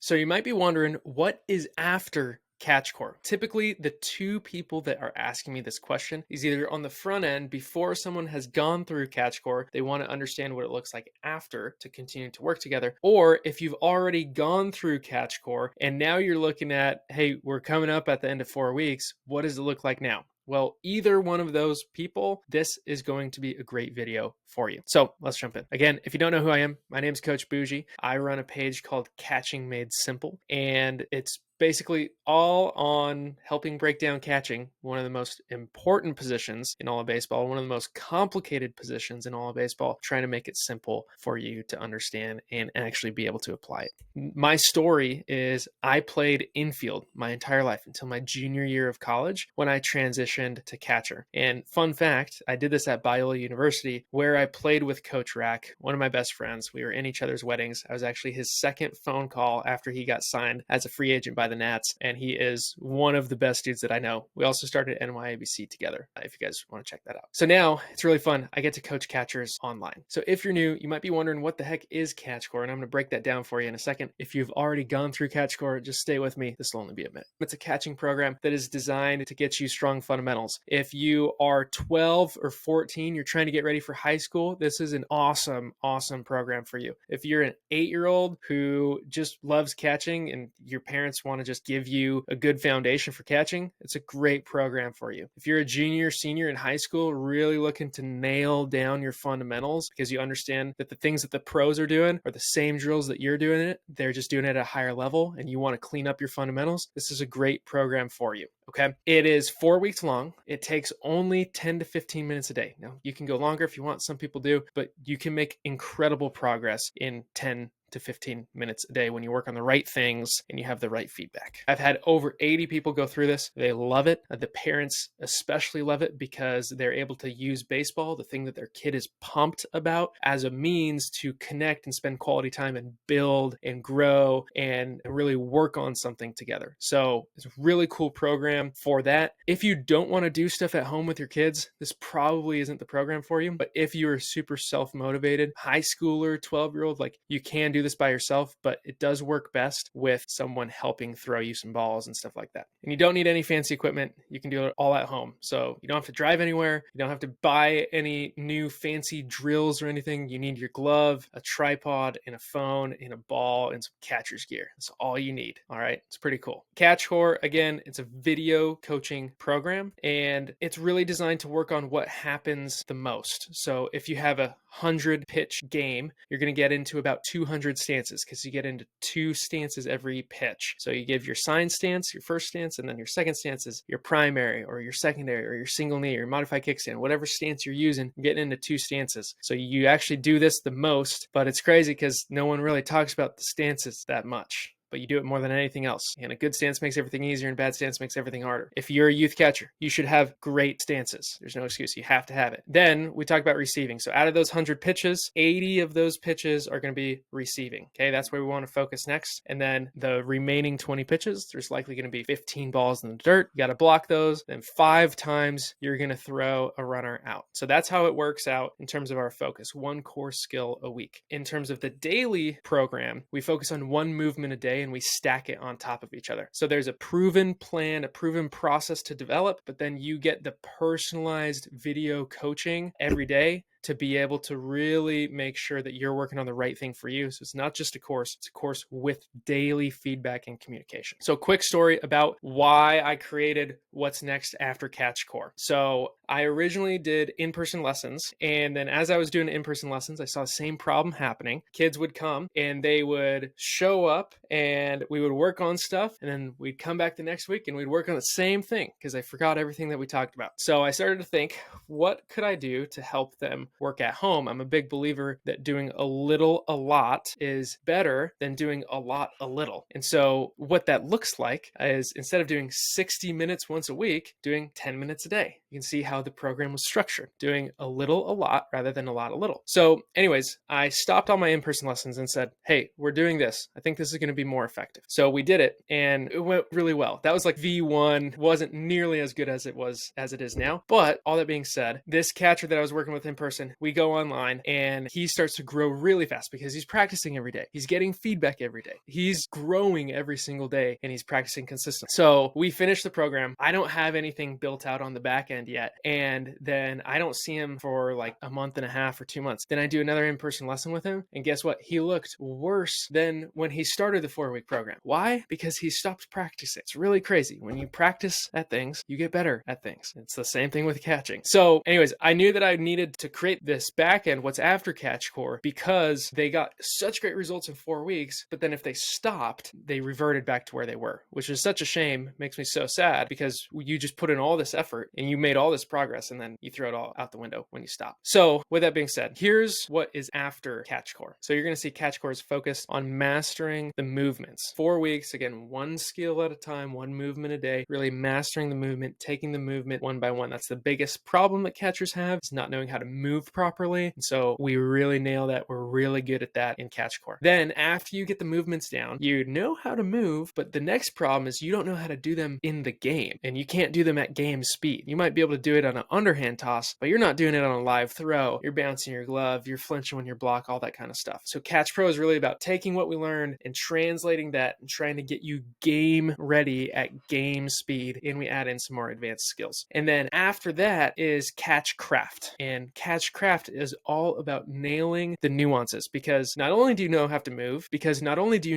So you might be wondering, what is after CatchCORE? Typically, the two people that are asking me this question is either on the front end before someone has gone through CatchCORE, they want to understand what it looks like after to continue to work together, or if you've already gone through CatchCORE and now you're looking at, hey, we're coming up at the end of 4 weeks, what does it look like now? Well, either one of those people, this is going to be a great video for you. So let's jump in. Again, if you don't know who I am, my name is Coach Bougie. I run a page called Catching Made Simple, and it's basically all on helping break down catching, one of the most important positions in all of baseball, one of the most complicated positions in all of baseball, trying to make it simple for you to understand and actually be able to apply it. My story is I played infield my entire life until my junior year of college when I transitioned to catcher. And fun fact, I did this at Biola University where I played with Coach Rack, one of my best friends. We were in each other's weddings. I was actually his second phone call after he got signed as a free agent by the Nats, and he is one of the best dudes that I know. We also started NYABC together, if you guys want to check that out. So now it's really fun. I get to coach catchers online. So if you're new, you might be wondering what the heck is CatchCORE, and I'm going to break that down for you in a second. If you've already gone through CatchCORE, just stay with me. This will only be a minute. It's a catching program that is designed to get you strong fundamentals. If you are 12 or 14, you're trying to get ready for high school, this is an awesome program for you. If you're an 8-year-old who just loves catching and your parents want to just give you a good foundation for catching, it's a great program for you. If you're a junior, senior in high school, really looking to nail down your fundamentals because you understand that the things that the pros are doing are the same drills that you're doing it, they're just doing it at a higher level and you want to clean up your fundamentals, this is a great program for you. Okay. It is 4 weeks long. It takes only 10 to 15 minutes a day. Now, you can go longer if you want. Some people do, but you can make incredible progress in 10 to 15 minutes a day when you work on the right things and you have the right feedback. I've had over 80 people go through this. They love it. The parents especially love it because they're able to use baseball, the thing that their kid is pumped about, as a means to connect and spend quality time and build and grow and really work on something together. So it's a really cool program for that. If you don't want to do stuff at home with your kids, this probably isn't the program for you. But if you are super self-motivated, high schooler, 12-year-old, like you can do this by yourself, but it does work best with someone helping throw you some balls and stuff like that. And you don't need any fancy equipment. You can do it all at home. So you don't have to drive anywhere. You don't have to buy any new fancy drills or anything. You need your glove, a tripod, and a phone, and a ball, and some catcher's gear. That's all you need. All right. It's pretty cool. CatchCORE, again, it's a video coaching program, and it's really designed to work on what happens the most. So if you have a 100 pitch game, you're going to get into about 200 stances because you get into 2 stances every pitch. So you give your sign stance, your first stance, and then your second stance is your primary or your secondary or your single knee or your modified kickstand, whatever stance you're using, you're getting into 2 stances. So you actually do this the most, but it's crazy because no one really talks about the stances that much. But you do it more than anything else. And a good stance makes everything easier and a bad stance makes everything harder. If you're a youth catcher, you should have great stances. There's no excuse. You have to have it. Then we talk about receiving. So out of those 100 pitches, 80 of those pitches are going to be receiving. Okay, that's where we want to focus next. And then the remaining 20 pitches, there's likely going to be 15 balls in the dirt. You got to block those. Then 5 times you're going to throw a runner out. So that's how it works out in terms of our focus. 1 core skill a week. In terms of the daily program, we focus on 1 movement a day and we stack it on top of each other. So there's a proven plan, a proven process to develop, but then you get the personalized video coaching every day to be able to really make sure that you're working on the right thing for you. So it's not just a course, it's a course with daily feedback and communication. So quick story about why I created what's next after CatchCORE. So I originally did in-person lessons, and then as I was doing in-person lessons, I saw the same problem happening. Kids would come and they would show up and we would work on stuff, and then we'd come back the next week and we'd work on the same thing because I forgot everything that we talked about. So I started to think, what could I do to help them work at home? I'm a big believer that doing a little a lot is better than doing a lot a little. And so what that looks like is instead of doing 60 minutes once a week, doing 10 minutes a day. You can see how the program was structured, doing a little a lot rather than a lot a little. So anyways, I stopped all my in-person lessons and said, hey, we're doing this. I think this is going to be more effective. So we did it and it went really well. That was like V1, wasn't nearly as good as it is now. But all that being said, this catcher that I was working with in person person, we go online and he starts to grow really fast because he's practicing every day. He's getting feedback every day. He's growing every single day and he's practicing consistently. So we finish the program. I don't have anything built out on the back end yet. And then I don't see him for like a month and a half or 2 months. Then I do another in-person lesson with him. And guess what? He looked worse than when he started the 4-week program. Why? Because he stopped practicing. It's really crazy. When you practice at things, you get better at things. It's the same thing with catching. So anyways, I knew that I needed to create this back end, what's after CatchCORE, because they got such great results in 4 weeks, but then if they stopped, they reverted back to where they were, which is such a shame. Makes me so sad because you just put in all this effort and you made all this progress and then you throw it all out the window when you stop. So with that being said, here's what is after CatchCORE. So you're going to see CatchCORE is focused on mastering the movements. 4 weeks, again, one skill at a time, one movement a day, really mastering the movement, taking the movement one by one. That's the biggest problem that catchers have, is not knowing how to move properly. And so we really nail that. We're really good at that in CatchCORE. Then after you get the movements down, you know how to move, but the next problem is you don't know how to do them in the game, and you can't do them at game speed. You might be able to do it on an underhand toss, but you're not doing it on a live throw. You're bouncing your glove, you're flinching when you block, all that kind of stuff. So CatchPRO is really about taking what we learned and translating that and trying to get you game ready at game speed, and we add in some more advanced skills. And then after that is CatchCRAFT, and CatchCRAFT is all about nailing the nuances, because not only do you know how to move, because not only do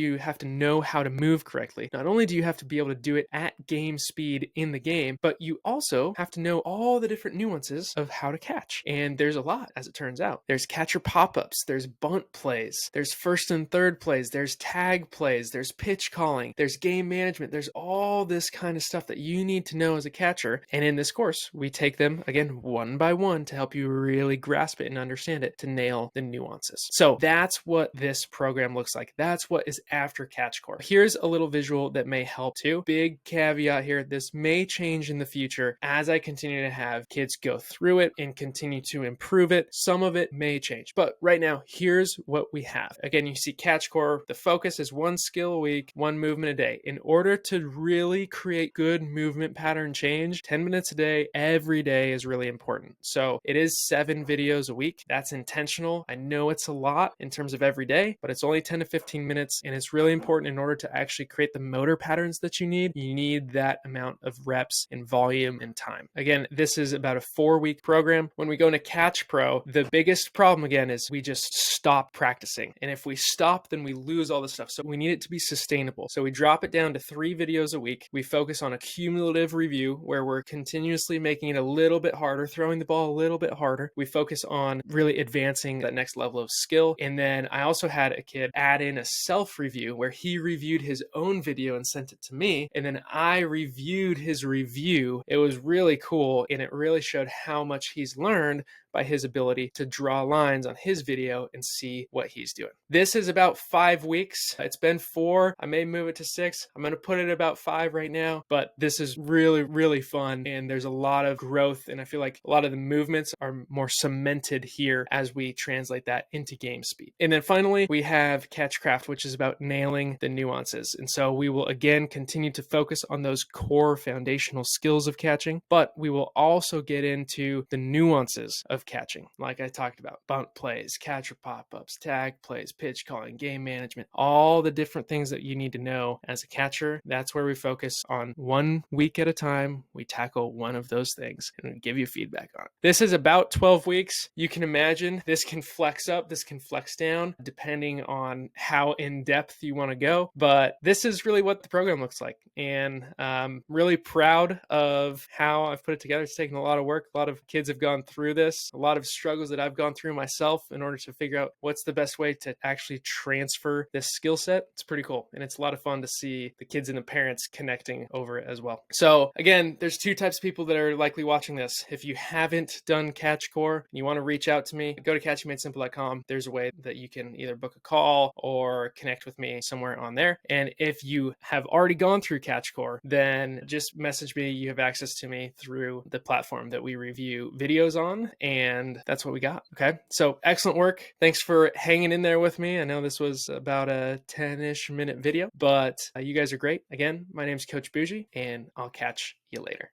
you have to know how to move correctly, not only do you have to be able to do it at game speed in the game, but you also have to know all the different nuances of how to catch. And there's a lot, as it turns out. There's catcher pop-ups, there's bunt plays, there's first and third plays, there's tag plays, there's pitch calling, there's game management, there's all this kind of stuff that you need to know as a catcher. And in this course, we take them, again, one by one to help you really grasp it and understand it, to nail the nuances. So that's what this program looks like. That's what is after CatchCORE. Here's a little visual that may help too. Big caveat here, this may change in the future as I continue to have kids go through it and continue to improve it. Some of it may change, but right now, here's what we have. Again, you see CatchCORE, the focus is one skill a week, one movement a day. In order to really create good movement pattern change, 10 minutes a day, every day is really important. So it is 7 videos a week. That's intentional. I know it's a lot in terms of every day, but it's only 10 to 15 minutes, and it's really important. In order to actually create the motor patterns that you need that amount of reps and volume and time. Again, this is about a 4-week program. When we go into CatchPRO, the biggest problem again is we just stop practicing. And if we stop, then we lose all this stuff. So we need it to be sustainable. So we drop it down to 3 videos a week. We focus on a cumulative review where we're continuously making it a little bit harder, throwing the ball a little bit harder. We focus on really advancing that next level of skill. And then I also had a kid add in a self-review where he reviewed his own video and sent it to me, and then I reviewed his review. It was really cool, and it really showed how much he's learned by his ability to draw lines on his video and see what he's doing. This is about 5 weeks. It's been 4. I may move it to 6. I'm going to put it about 5 right now, but this is really, really fun, and there's a lot of growth, and I feel like a lot of the movements are more cemented here as we translate that into game speed. And then finally, we have CatchCRAFT, which is about nailing the nuances. And so we will again continue to focus on those core foundational skills of catching, but we will also get into the nuances of catching, like I talked about: bunt plays, catcher pop-ups, tag plays, pitch calling, game management, all the different things that you need to know as a catcher. That's where we focus on 1 week at a time. We tackle one of those things and we give you feedback on it. This is about 12 weeks. You can imagine this can flex up, this can flex down, depending on how in depth you want to go. But this is really what the program looks like. And I'm really proud of how I've put it together. It's taken a lot of work. A lot of kids have gone through this, a lot of struggles that I've gone through myself in order to figure out what's the best way to actually transfer this skill set. It's pretty cool. And it's a lot of fun to see the kids and the parents connecting over it as well. So again, there's 2 types of people that are likely watching this. If you haven't done CatchCORE and you want to reach out to me, go to catchingmadesimple.com. There's a way that you can either book a call or connect with me somewhere on there. And if you have already gone through CatchCORE, then just message me. You have access to me through the platform that we review videos on, and that's what we got. Okay, so excellent work. Thanks for hanging in there with me. I know this was about a 10-ish minute video, but you guys are great. Again, my name's Coach Bougie, and I'll catch you later.